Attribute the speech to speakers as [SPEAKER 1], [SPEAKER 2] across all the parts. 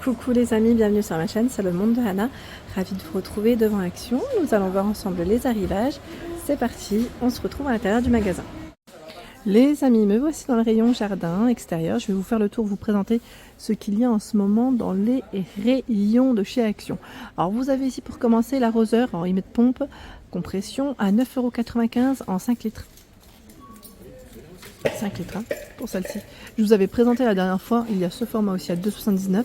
[SPEAKER 1] Coucou les amis, bienvenue sur ma chaîne, c'est le monde de Hannah. Ravie de vous retrouver devant Action. Nous allons voir ensemble les arrivages. C'est parti, on se retrouve à l'intérieur du magasin. Les amis, me voici dans le rayon jardin extérieur. Je vais vous faire le tour, vous présenter ce qu'il y a en ce moment dans les rayons de chez Action. Alors vous avez ici pour commencer l'arroseur, alors ils mettent pompe, compression à 9,95 € en 5 litres. 5 litres hein, pour celle-ci. Je vous avais présenté la dernière fois, il y a ce format aussi à 2,79 €.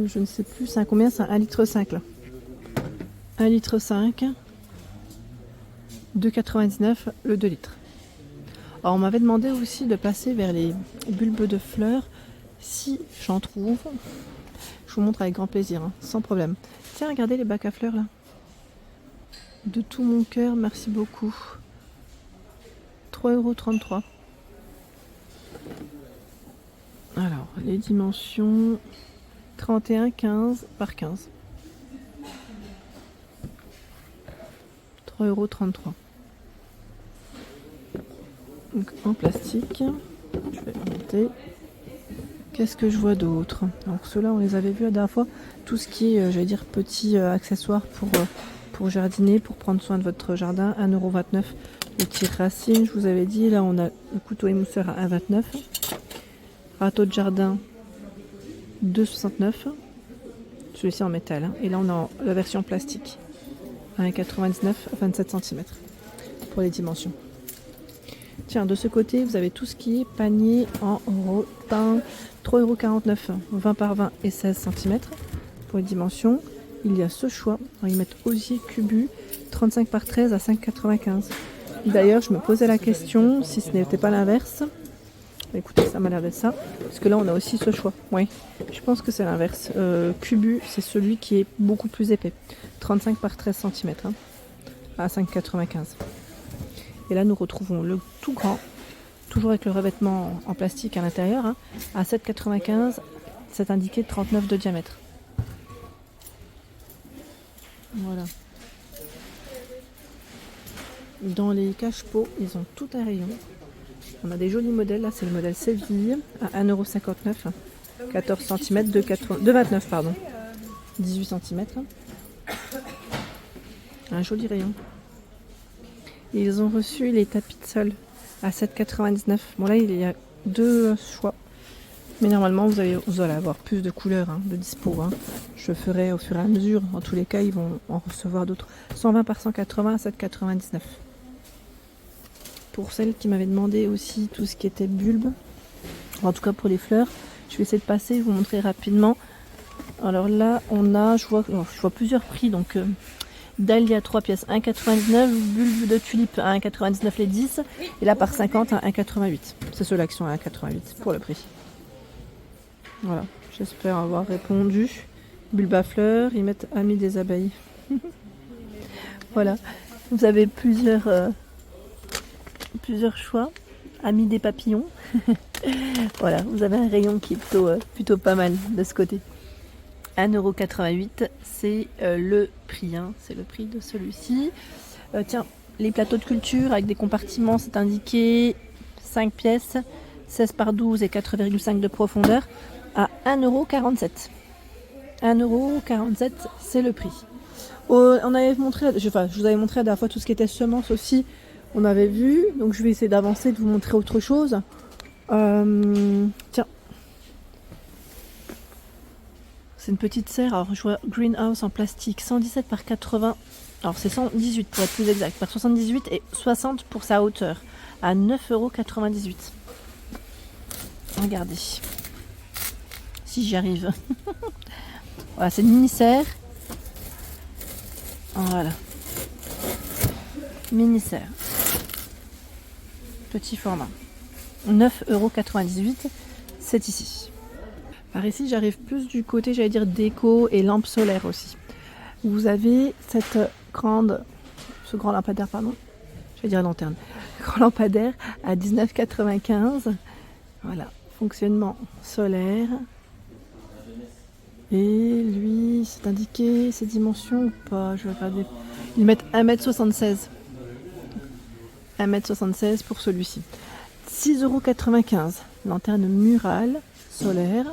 [SPEAKER 1] Je ne sais plus, c'est à combien? C'est 1,5 litre là. 1,5 litre, 2,99 € le 2 litres. Alors on m'avait demandé aussi de passer vers les bulbes de fleurs. Si j'en trouve, je vous montre avec grand plaisir, hein, sans problème. Tiens, regardez les bacs à fleurs là. De tout mon cœur, merci beaucoup. 3,33 €. Alors, les dimensions 31, 15 par 15. 3,33 €. Donc en plastique. Je vais monter. Qu'est-ce que je vois d'autre? Donc ceux-là, on les avait vus la dernière fois. Tout ce qui est, j'allais dire, petits accessoires pour jardiner, pour prendre soin de votre jardin. 1,29 € le tire-racine, je vous avais dit. Là, on a le couteau émousseur à 1,29 €. Râteau de jardin, 2,69 €. Celui-ci en métal. Hein. Et là, on a la version plastique. 1,99 €, 27 cm pour les dimensions. Tiens, de ce côté, vous avez tout ce qui est panier en rotin. 3,49 €, 20 par 20 et 16 cm pour les dimensions. Il y a ce choix. Alors, ils mettent osier cubu 35 par 13 à 5,95 €. D'ailleurs, je me posais la question si ce n'était pas l'inverse. Écoutez, ça m'a l'air d'être ça. Parce que là, on a aussi ce choix. Oui, je pense que c'est l'inverse. Cubu, c'est celui qui est beaucoup plus épais. 35 par 13 cm hein, à 5,95 €. Et là, nous retrouvons le tout grand, toujours avec le revêtement en plastique à l'intérieur, hein, à 7,95 €. C'est indiqué 39 de diamètre. Voilà. Dans les cache-pots, ils ont tout un rayon. On a des jolis modèles. Là, c'est le modèle Séville à 1,59 €. 14 cm de 29, pardon. 18 cm. Un joli rayon. Et ils ont reçu les tapis de sol à 7,99 €. Bon là, il y a deux choix. Mais normalement, vous allez avoir plus de couleurs hein, de dispo. Hein. Je ferai au fur et à mesure. En tous les cas, ils vont en recevoir d'autres. 120 par 180 à 7,99 €. Pour celles qui m'avaient demandé aussi tout ce qui était bulbe, en tout cas pour les fleurs, je vais essayer de passer et vous montrer rapidement. Alors là, on a, je vois plusieurs prix. Donc, dahlia 3 pièces 1,99 €, bulbe de tulipe à 1,99 € les 10, et là par 50 à 1,88 €. C'est ceux-là qui sont à 1,88 € pour le prix. Voilà, j'espère avoir répondu. Bulbe à fleurs, ils mettent amis des abeilles. Voilà, vous avez plusieurs choix. Amis des papillons. Voilà, vous avez un rayon qui est plutôt pas mal de ce côté. 1,88 €, c'est le prix. Hein, c'est le prix de celui-ci. Tiens, les plateaux de culture avec des compartiments, c'est indiqué 5 pièces, 16 par 12 et 4,5 de profondeur à 1,47 €. 1,47 €, c'est le prix. On avait montré, je vous avais montré la dernière fois tout ce qui était semences aussi. On avait vu, donc je vais essayer d'avancer, de vous montrer autre chose. Tiens, c'est une petite serre. Alors je vois greenhouse en plastique, 117 par 80. Alors c'est 118 pour être plus exact, par 78 et 60 pour sa hauteur, à 9,98 €. Regardez, si j'y arrive. Voilà, c'est une mini serre. Voilà, mini serre. Petit format. 9,98 €, c'est ici. Par ici, j'arrive plus du côté, j'allais dire, déco et lampes solaires aussi. Vous avez ce grand lampadaire, pardon. J'allais dire lanterne. Grand lampadaire à 19,95 €. Voilà, fonctionnement solaire. Et lui, c'est indiqué ses dimensions ou pas? Je vais regarder. Ils mettent 1,76 m. 1,76 m pour celui-ci. 6,95 €. Lanterne murale solaire.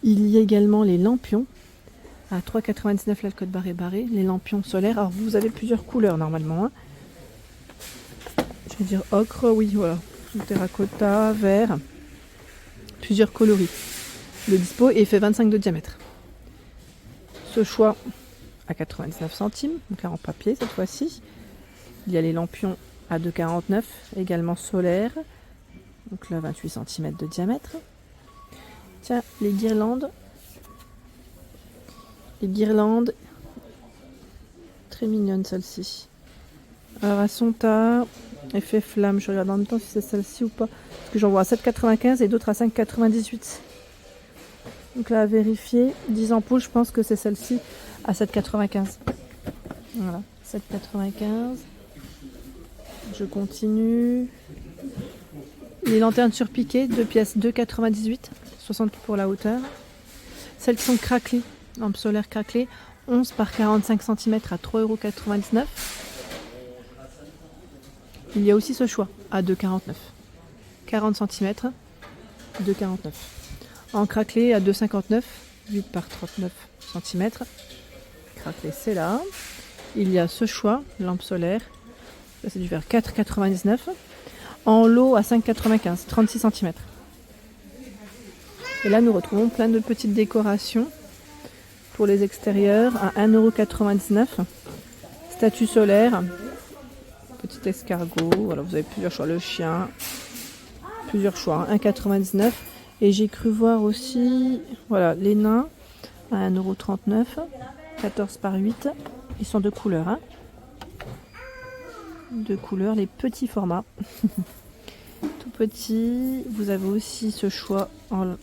[SPEAKER 1] Il y a également les lampions à 3,99 là, le code barré barré. Les lampions solaires. Alors vous avez plusieurs couleurs normalement. Hein. Je vais dire ocre, oui, voilà. Terracotta, vert. Plusieurs coloris. Le dispo et fait 25 de diamètre. Ce choix à 99 centimes, donc là en papier cette fois-ci. Il y a les lampions à 2,49, également solaires. Donc là 28 cm de diamètre. Tiens, les guirlandes. Les guirlandes. Très mignonnes celles-ci. Alors elles sont à effet flamme. Je regarde en même temps si c'est celle-ci ou pas. Parce que j'en vois à 7,95 et d'autres à 5,98. Donc là à vérifier. 10 ampoules, je pense que c'est celle-ci à 7,95. Voilà, 7,95. Je continue. Les lanternes surpiquées, 2 pièces, 2,98. 60 pour la hauteur. Celles qui sont craquelées, lampes solaires craquelées, 11 par 45 cm à 3,99 €. Il y a aussi ce choix à 2,49 €. 40 cm, 2,49 €. En craquelé à 2,59 €, 8 par 39 cm. Craquelé, c'est là. Il y a ce choix, lampe solaire. Là, c'est du verre 4,99 €. En lot à 5,95 €, 36 cm. Et là, nous retrouvons plein de petites décorations pour les extérieurs à 1,99 €. Statue solaire, petit escargot. Voilà, vous avez plusieurs choix. Le chien, plusieurs choix. 1,99 €. Et j'ai cru voir aussi, voilà, les nains à 1,39 €. 14 par 8. Ils sont de couleur. Hein. De couleur, les petits formats. Tout petit. Vous avez aussi ce choix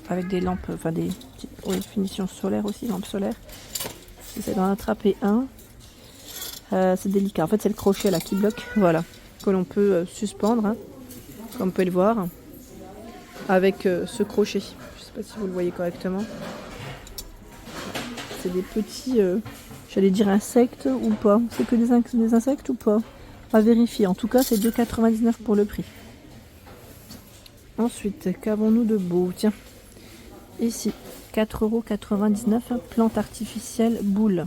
[SPEAKER 1] avec des lampes, enfin des petites finitions solaires aussi, lampes solaires. J'essaie d'en attraper un. C'est délicat. En fait, c'est le crochet là qui bloque. Voilà. Que l'on peut suspendre, hein, comme vous pouvez le voir, avec ce crochet. Je ne sais pas si vous le voyez correctement. C'est des petits, j'allais dire insectes ou pas. C'est que des insectes ou pas? À vérifier. En tout cas, c'est 2,99 € pour le prix. Ensuite, qu'avons-nous de beau? Tiens, ici, 4,99 €, plante artificielle boule.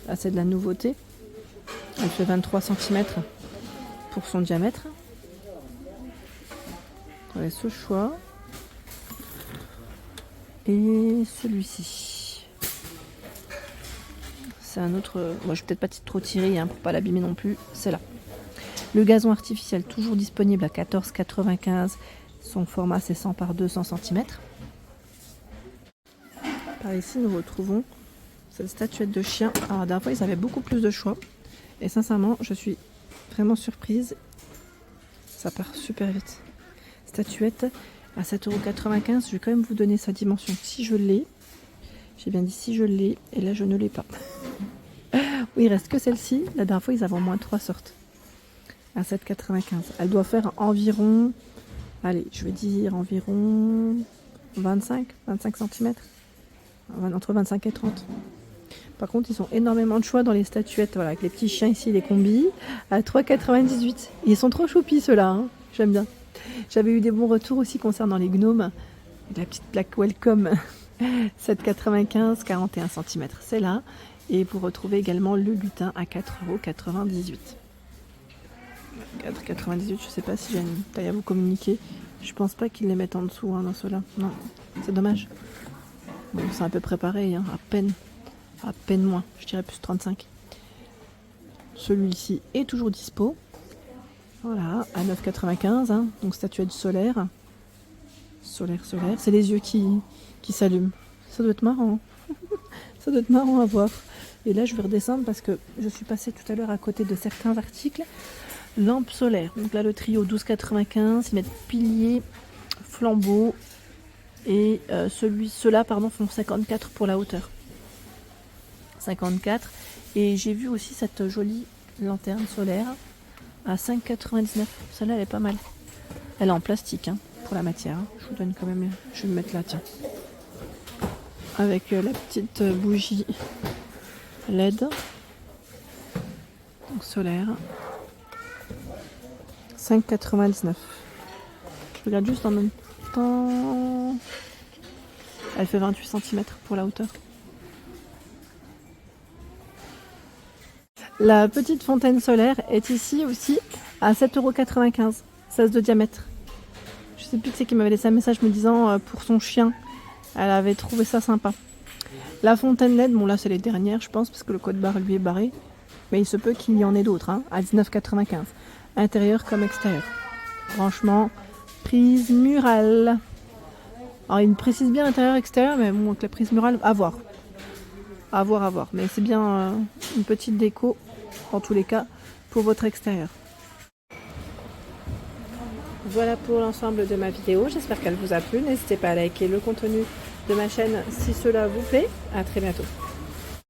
[SPEAKER 1] Là, c'est de la nouveauté. Elle fait 23 cm pour son diamètre. Voilà ce choix. Et celui-ci. C'est un autre. Moi, je vais peut-être pas trop tirer hein, pour pas l'abîmer non plus. C'est là. Le gazon artificiel, toujours disponible à 14,95 €. Son format, c'est 100 par 200 cm. Par ici, nous retrouvons cette statuette de chien. Alors, la dernière fois, ils avaient beaucoup plus de choix. Et sincèrement, je suis vraiment surprise. Ça part super vite. Statuette à 7,95 €. Je vais quand même vous donner sa dimension si je l'ai. J'ai bien dit si je l'ai. Et là, je ne l'ai pas. Oui, il reste que celle-ci. La dernière fois, ils avaient au moins 3 sortes. À 7,95 €. Elle doit faire environ, allez, je vais dire environ 25 cm. Entre 25 et 30. Par contre, ils ont énormément de choix dans les statuettes. Voilà, avec les petits chiens ici, les combis, à 3,98 €. Ils sont trop choupis ceux-là, hein. J'aime bien. J'avais eu des bons retours aussi concernant les gnomes. La petite plaque Welcome, 7,95 €, 41 cm. C'est là. Et vous retrouvez également le lutin à 4,98 €. 4,98 €, je sais pas si j'ai une taille à vous communiquer. Je pense pas qu'ils les mettent en dessous hein, dans ceux-là. Non, c'est dommage. Bon, c'est à peu près pareil, hein, à peine moins, je dirais plus 35. Celui-ci est toujours dispo. Voilà, à 9,95 €, hein, donc statuette solaire. Solaire. C'est les yeux qui s'allument. Ça doit être marrant. Ça doit être marrant à voir. Et là, je vais redescendre parce que je suis passée tout à l'heure à côté de certains articles. Lampe solaire. Donc là, le trio 12,95 €. Ils mettent pilier, flambeau. Et ceux-là, font 54 pour la hauteur. 54. Et j'ai vu aussi cette jolie lanterne solaire à 5,99 €. Celle-là, elle est pas mal. Elle est en plastique hein, pour la matière. Je vous donne quand même. Je vais me mettre là, tiens. Avec la petite bougie LED. Donc solaire. 5,99 €. Je regarde juste en même temps. Elle fait 28 cm pour la hauteur. La petite fontaine solaire est ici aussi à 7,95 €, 16 de diamètre. Je sais plus qui m'avait laissé un message me disant pour son chien, elle avait trouvé ça sympa. La fontaine LED, bon là c'est les dernières je pense parce que le code barre lui est barré. Mais il se peut qu'il y en ait d'autres, hein, à 19,95 €. Intérieur comme extérieur. Franchement, prise murale. Alors il me précise bien intérieur-extérieur, mais bon, avec la prise murale, à voir. À voir, à voir. Mais c'est bien une petite déco, en tous les cas, pour votre extérieur. Voilà pour l'ensemble de ma vidéo. J'espère qu'elle vous a plu. N'hésitez pas à liker le contenu de ma chaîne si cela vous plaît. À très bientôt.